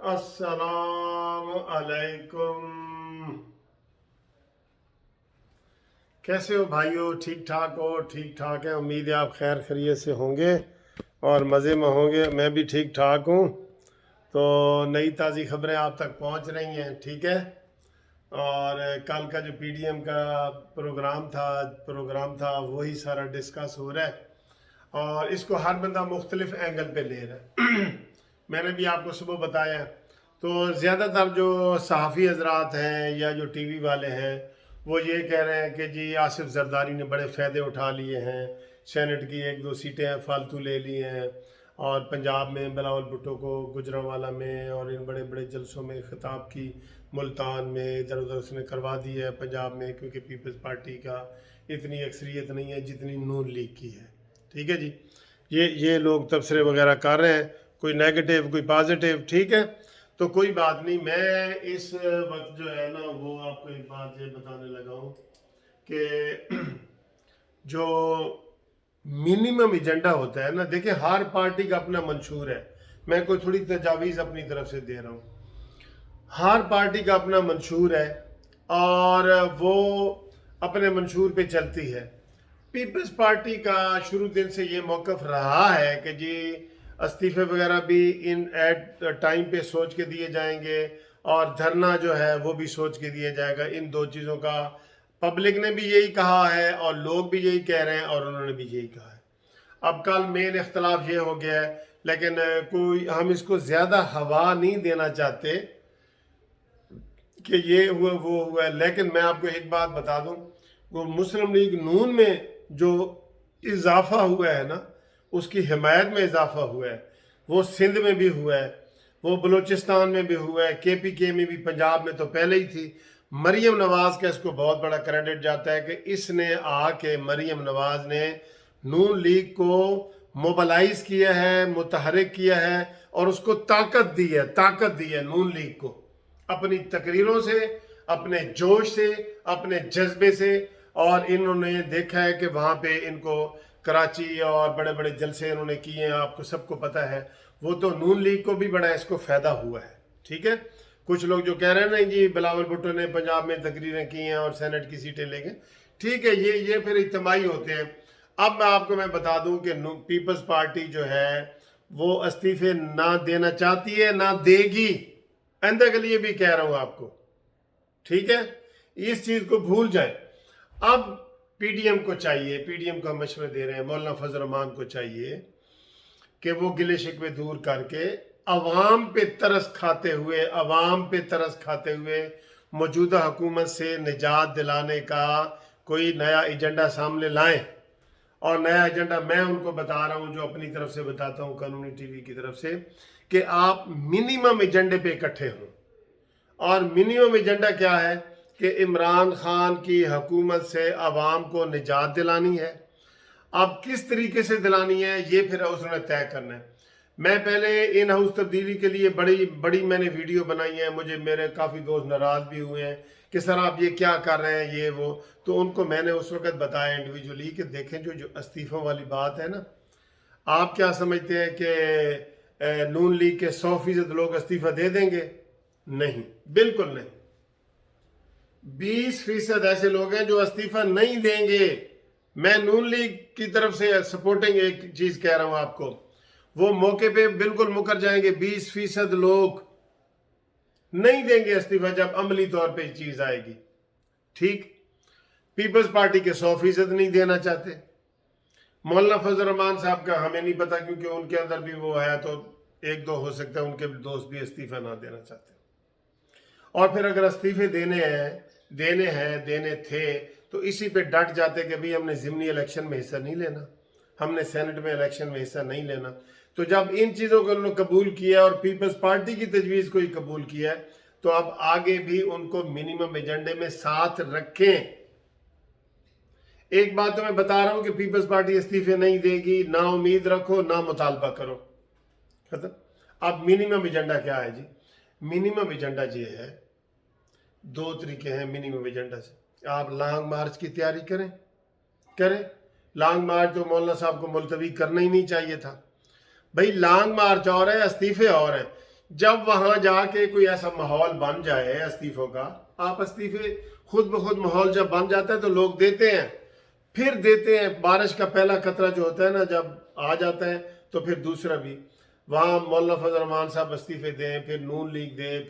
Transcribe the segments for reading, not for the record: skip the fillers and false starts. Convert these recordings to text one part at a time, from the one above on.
अस्सलाम अलैकुम। कैसे हो भाइयों? ठीक ठाक हो? ठीक ठाक है, उम्मीद है आप खैर खैरियत से होंगे और मज़े में होंगे। मैं भी ठीक ठाक हूँ। तो नई ताज़ी खबरें आप तक पहुँच रही हैं, ठीक है। और कल का जो पीडीएम का प्रोग्राम था वही सारा डिस्कस हो रहा है और इसको हर बंदा मुख्तलिफ एंगल पे ले रहा है। मैंने भी आपको सुबह बताया। तो ज़्यादातर जो सहाफ़ी हजरात हैं या जो टीवी वाले हैं वो ये कह रहे हैं कि जी आसिफ जरदारी ने बड़े फ़ायदे उठा लिए हैं, सेनेट की एक दो सीटें फालतू ले ली हैं और पंजाब में बिलावल भुट्टो को गुजरांवाला में और इन बड़े बड़े जलसों में खिताब की, मुल्तान में इधर उधर उसने करवा दी है पंजाब में, क्योंकि पीपल्स पार्टी का इतनी अक्सरियत नहीं है जितनी नून लीग की है। ठीक है जी। ये लोग तबसरे वगैरह कर रहे हैं, कोई नेगेटिव कोई पॉजिटिव, ठीक है। तो कोई बात नहीं, मैं इस वक्त जो है ना वो आपको एक बात ये बताने लगा हूँ कि जो मिनिमम एजेंडा होता है ना, देखिए हर पार्टी का अपना मंशूर है। मैं कोई थोड़ी तजावीज़ अपनी तरफ से दे रहा हूँ। हर पार्टी का अपना मंशूर है और वो अपने मंशूर पे चलती है। पीपल्स पार्टी का शुरू दिन से ये मौक़िफ़ रहा है कि जी इस्तीफ़े वगैरह भी इन एट टाइम पे सोच के दिए जाएंगे और धरना जो है वो भी सोच के दिया जाएगा। इन दो चीज़ों का पब्लिक ने भी यही कहा है और लोग भी यही कह रहे हैं और उन्होंने भी यही कहा है। अब कल मेन इख्तलाफ ये हो गया है, लेकिन कोई हम इसको ज़्यादा हवा नहीं देना चाहते कि ये हुआ वो हुआ है। लेकिन मैं आपको एक बात बता दूं, वो मुस्लिम लीग नून में जो इजाफा हुआ है ना, उसकी हिमायत में इजाफा हुआ है। वो सिंध में भी हुआ है, वो बलूचिस्तान में भी हुआ है, KPK में भी, पंजाब में तो पहले ही थी। मरीम नवाज का इसको बहुत बड़ा क्रेडिट जाता है कि इसने आके मरीम नवाज ने नून लीग को मोबलाइज किया है, मुतहरिक किया है और उसको ताकत दी है नून लीग को, अपनी तकरीरों से, अपने जोश से, अपने जज्बे से। और इन्होंने देखा है कि वहाँ पे इनको कराची और बड़े बड़े जलसे इन्होंने किए हैं, आपको सबको पता है। वो तो नून लीग को भी बड़ा इसको फ़ायदा हुआ है, ठीक है। कुछ लोग जो कह रहे हैं ना जी बिलावल भुट्टो ने पंजाब में तकरीरें की हैं और सेनेट की सीटें ले गए, ठीक है, ये फिर इज्तिमाई होते हैं। अब मैं बता दूं कि पीपल्स पार्टी जो है वो इस्तीफे ना देना चाहती है, ना देगी। आइंदा के लिए भी कह रहा हूं आपको, ठीक है। इस चीज को भूल जाए। अब पीडीएम को चाहिए, पीडीएम को मशवरे दे रहे हैं, मौलाना फजल रहमान को चाहिए कि वो गिले शिकवे दूर करके अवाम पे तरस खाते हुए मौजूदा हुकूमत से निजात दिलाने का कोई नया एजेंडा सामने लाएं। और नया एजेंडा मैं उनको बता रहा हूं, जो अपनी तरफ से बताता हूं कानूनी टीवी की तरफ से, कि आप मिनिमम एजेंडे पे इकट्ठे हों। और मिनिमम एजेंडा क्या है कि इमरान खान की हुकूमत से अवाम को निजात दिलानी है। अब किस तरीके से दिलानी है ये फिर उसने तय करना है। मैं पहले इन हाउस तब्दीली के लिए बड़ी बड़ी मैंने वीडियो बनाई है, मुझे मेरे काफ़ी दोस्त नाराज़ भी हुए हैं कि सर आप ये क्या कर रहे हैं, ये वो। तो उनको मैंने उस वक्त बताया इंडिविजुअली कि देखें जो इस्तीफ़ों वाली बात है ना, आप क्या समझते हैं कि नून लीग के 100% लोग इस्तीफ़ा दे देंगे? नहीं, बिल्कुल नहीं। 20% ऐसे लोग हैं जो इस्तीफ़ा नहीं देंगे। मैं नून लीग की तरफ से सपोर्टिंग एक चीज कह रहा हूं आपको, वो मौके पे बिल्कुल मुकर जाएंगे। 20% लोग नहीं देंगे इस्तीफा जब अमली तौर पे चीज आएगी, ठीक। पीपल्स पार्टी के 100% नहीं देना चाहते। मौलाना फजल रहमान साहब का हमें नहीं पता, क्योंकि उनके अंदर भी वो है, तो एक दो हो सकता है उनके दोस्त भी इस्तीफा ना देना चाहते। और फिर अगर इस्तीफे देने थे तो इसी पे डट जाते कि भाई हमने ज़िमनी इलेक्शन में हिस्सा नहीं लेना, हमने सेनेट में इलेक्शन में हिस्सा नहीं लेना। तो जब इन चीज़ों को उन्होंने कबूल किया और पीपल्स पार्टी की तजवीज़ को ही कबूल किया, तो अब आगे भी उनको मिनिमम एजेंडे में साथ रखें। एक बात तो मैं बता रहा हूं कि पीपल्स पार्टी इस्तीफे नहीं देगी, ना उम्मीद रखो, ना मुतालबा करो, खत्म। अब मिनिमम एजेंडा क्या है जी? मिनिमम एजेंडा ये है, दो तरीके हैं मिनिमम एजेंडा से। आप लॉन्ग मार्च की तैयारी करें। लॉन्ग मार्च तो मौलाना साहब को मुलतवी करना ही नहीं चाहिए था भाई। लॉन्ग मार्च और है, इस्तीफे और है। जब वहां जाके कोई ऐसा माहौल बन जाए इस्तीफों का, आप इस्तीफे खुद बखुद माहौल जब बन जाता है तो लोग देते हैं, फिर देते हैं। बारिश का पहला खतरा जो होता है ना, जब आ जाता है तो फिर दूसरा भी, वहाँ मौलाना फजल रहमान साहब इस्तीफे दें, फिर नून लीग दें,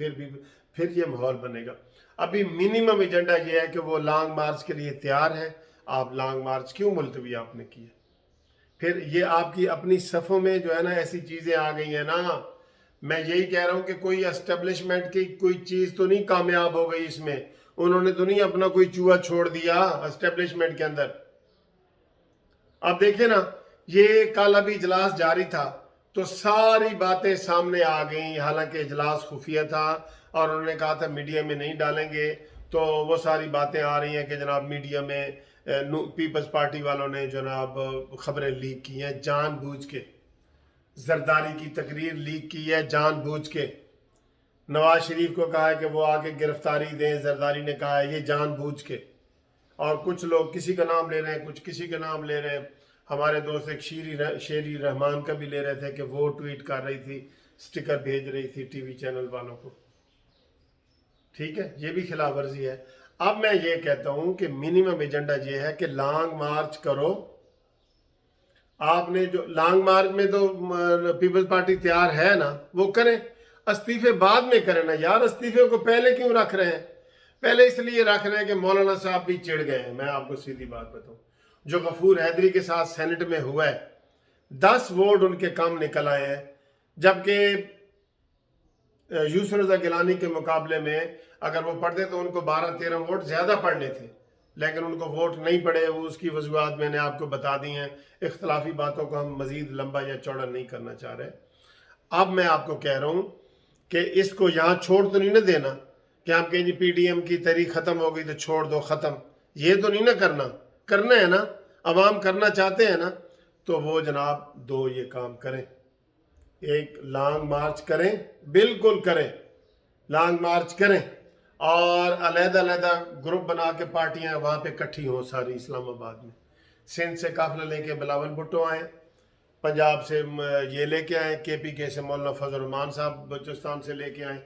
फिर ये माहौल बनेगा। अभी मिनिमम एजेंडा ये है कि वो लॉन्ग मार्च के लिए तैयार है। आप लॉन्ग मार्च क्यों मुलतवी आपने किया? फिर ये आपकी अपनी सफ़ों में जो है ना ऐसी चीज़ें आ गई हैं ना। मैं यही कह रहा हूँ कि कोई एस्टेब्लिशमेंट की कोई चीज़ तो नहीं कामयाब हो गई इसमें, उन्होंने तो नहीं अपना कोई चूहा छोड़ दिया एस्टेब्लिशमेंट के अंदर। अब देखें ना, ये कल अभी इजलास जारी था तो सारी बातें सामने आ गई, हालांकि इजलास खुफिया था और उन्होंने कहा था मीडिया में नहीं डालेंगे, तो वो सारी बातें आ रही हैं कि जनाब मीडिया में पीपल्स पार्टी वालों ने जनाब खबरें लीक की हैं जानबूझ के, जरदारी की तकरीर लीक की है जानबूझ के। नवाज शरीफ को कहा है कि वो आके गिरफ्तारी दें, जरदारी ने कहा है ये जानबूझ के। और कुछ लोग किसी का नाम ले रहे हैं, कुछ किसी का नाम ले रहे हैं। हमारे दोस्त एक शेरी रहमान का भी ले रहे थे कि वो ट्वीट कर रही थी, स्टिकर भेज रही थी टीवी चैनल वालों को। ठीक है, ये भी खिलाफ वर्जी है। अब मैं ये कहता हूं कि मिनिमम एजेंडा ये है कि लॉन्ग मार्च करो। आपने जो लॉन्ग मार्च में तो पीपल्स पार्टी तैयार है ना, वो करें। इस्तीफे बाद में करें ना यार, इस्तीफे को पहले क्यों रख रहे हैं? पहले इसलिए रख रहे हैं कि मौलाना साहब भी चिढ़ गए हैं। मैं आपको सीधी बात बताऊं, जो गफूर हैदरी के साथ सेनेट में हुआ है, 10 वोट उनके कम निकल आए हैं, जबकि यूसुफ रज़ा गिलानी के मुकाबले में अगर वो पढ़ते तो उनको 12-13 वोट ज़्यादा पढ़ने थे, लेकिन उनको वोट नहीं पड़े। वो उसकी वजूहत मैंने आपको बता दी हैं। इख्तलाफी बातों को हम मज़ीद लंबा या चौड़ा नहीं करना चाह रहे। अब मैं आपको कह रहा हूँ कि इसको यहाँ छोड़ तो नहीं ना देना कि हम कहें जी PDM की तारीख ख़त्म हो गई तो छोड़ दो, ख़त्म। ये तो नहीं ना करना है ना, अवाम करना चाहते हैं ना, तो वो जनाब दो ये काम करें। एक लॉन्ग मार्च करें, बिल्कुल करें, लॉन्ग मार्च करें, और अलहदा ग्रुप बना के पार्टियां वहाँ पे इकट्ठी हों सारी इस्लामाबाद में। सिंध से काफिला लेके बिलावल भुट्टो आए, पंजाब से ये लेके आए, KPK से मौलाना फजल रहमान साहब बलूचिस्तान से लेके आए,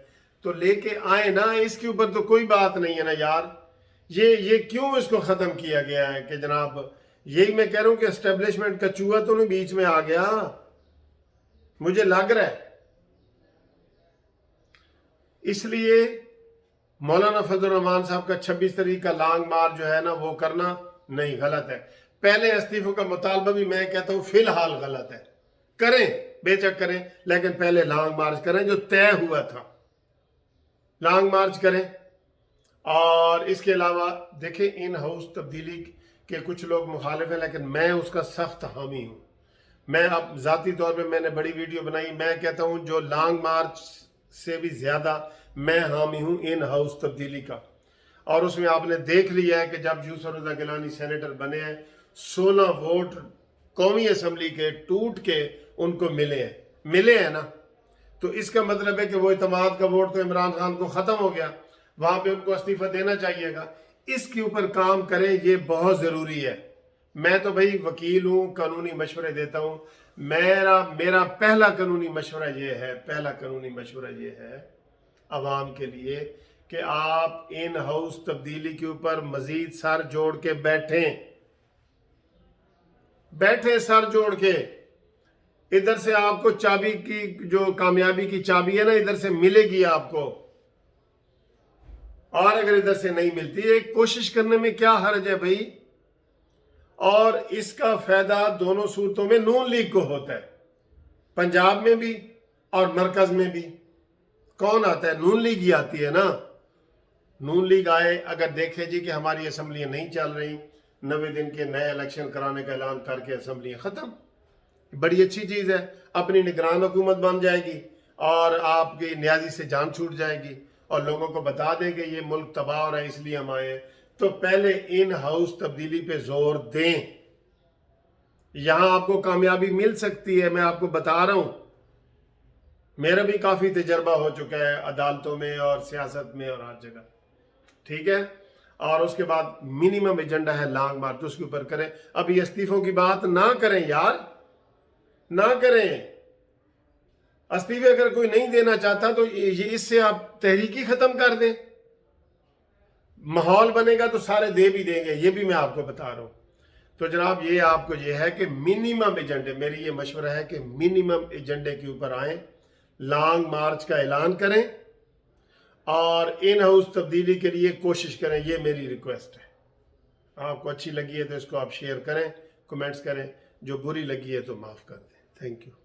तो लेके आए ना। इसके ऊपर तो कोई बात नहीं है ना यार। ये क्यों इसको ख़त्म किया गया है कि जनाब, यही मैं कह रहा हूँ कि एस्टेब्लिशमेंट का चूहा तो नहीं बीच में आ गया, मुझे लग रहा है। इसलिए मौलाना फजल रहमान साहब का 26 तारीख का लॉन्ग मार्च जो है ना, वो करना नहीं, गलत है। पहले इस्तीफों का मुतालबा भी मैं कहता हूँ फिलहाल गलत है, करें, बेशक करें, लेकिन पहले लॉन्ग मार्च करें जो तय हुआ था, लॉन्ग मार्च करें। और इसके अलावा देखें, इन हाउस तब्दीली के कुछ लोग मुखालिफ हैं, लेकिन मैं उसका सख्त हामी हूँ। मैं अब ज़ाती तौर पे मैंने बड़ी वीडियो बनाई, मैं कहता हूँ जो लॉन्ग मार्च से भी ज़्यादा मैं हामी हूँ इन हाउस तब्दीली का। और उसमें आपने देख लिया है कि जब यूसुफ रज़ा गिलानी सेनेटर बने हैं, 16 वोट कौमी असम्बली के टूट के उनको मिले हैं ना, तो इसका मतलब है कि वो इत्तेमाद का वोट तो इमरान खान को ख़त्म हो गया, वहाँ पे उनको इस्तीफा देना चाहिएगा। इसके ऊपर काम करें, ये बहुत ज़रूरी है। मैं तो भाई वकील हूँ, कानूनी मशवरे देता हूँ। मेरा पहला कानूनी मशवरा ये है अवाम के लिए कि आप इन हाउस तब्दीली के ऊपर मजीद सर जोड़ के बैठे सर जोड़ के। इधर से आपको चाबी की, जो कामयाबी की चाबी है ना, इधर से मिलेगी आपको, और अगर इधर से नहीं मिलती, एक कोशिश करने में क्या हर्ज है भाई। और इसका फायदा दोनों सूरतों में नून लीग को होता है, पंजाब में भी और मरकज में भी। कौन आता है? नून लीग ही आती है ना। नून लीग आए, अगर देखे जी कि हमारी असम्बलियाँ नहीं चल रही, 90 दिन के नए इलेक्शन कराने का ऐलान करके असम्बलियाँ ख़त्म, बड़ी अच्छी चीज़ है। अपनी निगरान हुकूमत बन जाएगी और आपकी न्याजी से जान छूट जाएगी, और लोगों को बता देंगे ये मुल्क तबाह हो रहा है इसलिए हम आए। तो पहले इन हाउस तब्दीली पे जोर दें, यहां आपको कामयाबी मिल सकती है। मैं आपको बता रहा हूं, मेरा भी काफ़ी तजर्बा हो चुका है अदालतों में और सियासत में और हर जगह, ठीक है। और उसके बाद मिनिमम एजेंडा है लॉन्ग मार्च, उसके ऊपर करें। अभी इस्तीफों की बात ना करें यार, ना करें। استعفے اگر کوئی نہیں دینا چاہتا تو یہ اس سے آپ تحریک ہی ختم کر دیں. ماحول بنے گا تو سارے دے بھی دیں گے. یہ بھی میں آپ کو بتا رہا ہوں. تو جناب یہ آپ کو یہ ہے کہ منیمم ایجنڈے، میری یہ مشورہ ہے کہ منیمم ایجنڈے کے اوپر آئیں، لانگ مارچ کا اعلان کریں اور ان ہاؤس تبدیلی کے لیے کوشش کریں. یہ میری ریکویسٹ ہے. آپ کو اچھی لگی ہے تو اس کو آپ شیئر کریں، کمنٹس کریں. جو بری لگی ہے تو معاف کر دیں. Thank you.